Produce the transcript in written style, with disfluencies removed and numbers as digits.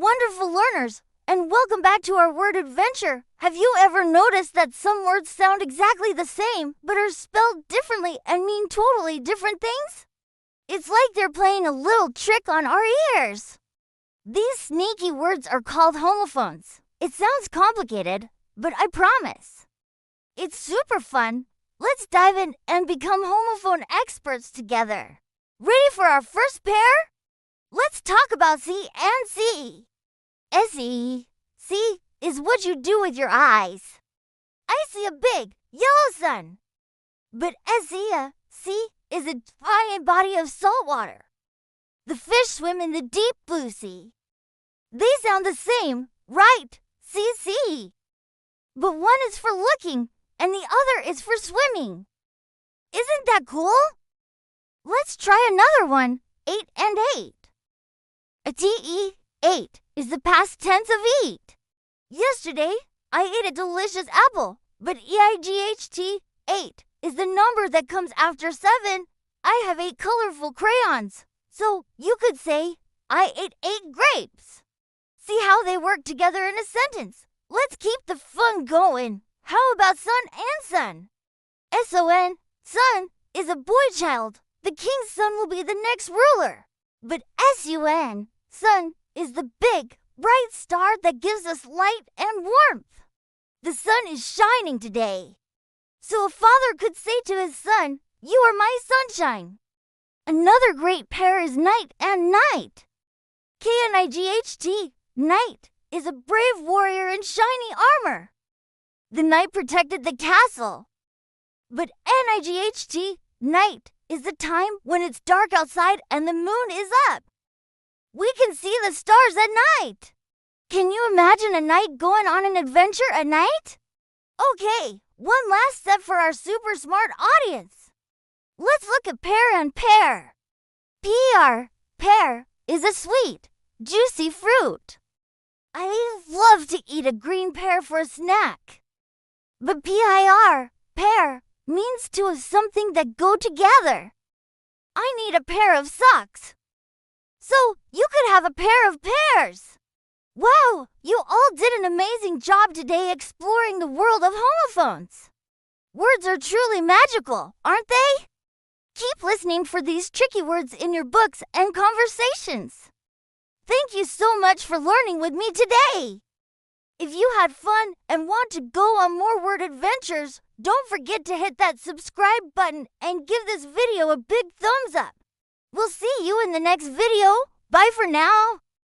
wonderful learners, and welcome back to our word adventure. Have you ever noticed that some words sound exactly the same, but are spelled differently and mean totally different things? It's like they're playing a little trick on our ears. These sneaky words are called homophones. It sounds complicated, but I promise. It's super fun. Let's dive in and become homophone experts together. Ready for our first pair? Let's talk about C and C. S-E. See is what you do with your eyes. I see a big, yellow sun. But S-E-A-C is a giant body of salt water. The fish swim in the deep blue sea. They sound the same, right? C-C. But one is for looking, and the other is for swimming. Isn't that cool? Let's try another one, 8 and 8. A T-E, 8, is the past tense of eat. Yesterday, I ate a delicious apple, but E-I-G-H-T, 8, is the number that comes after 7. I have 8 colorful crayons, so you could say, I ate 8 grapes. See how they work together in a sentence. Let's keep the fun going. How about son and son? S-O-N, son, is a boy child. The king's son will be the next ruler. But S-U-N, sun, is the big, bright star that gives us light and warmth. The sun is shining today. So a father could say to his son, you are my sunshine. Another great pair is night and night. K-N-I-G-H-T, knight, is a brave warrior in shiny armor. The knight protected the castle. But N-I-G-H-T, night, is the time when it's dark outside and the moon is up. We can see the stars at night. Can you imagine a knight going on an adventure at night? Okay, one last step for our super smart audience. Let's look at pear and pear. Pear, pear, is a sweet, juicy fruit. I love to eat a green pear for a snack. But P-I-R, pear, means two of something that go together. I need a pair of socks. So you could have a pair of pears. Wow, you all did an amazing job today exploring the world of homophones. Words are truly magical, aren't they? Keep listening for these tricky words in your books and conversations. Thank you so much for learning with me today. If you had fun and want to go on more word adventures, don't forget to hit that subscribe button and give this video a big thumbs up. We'll see you in the next video. Bye for now.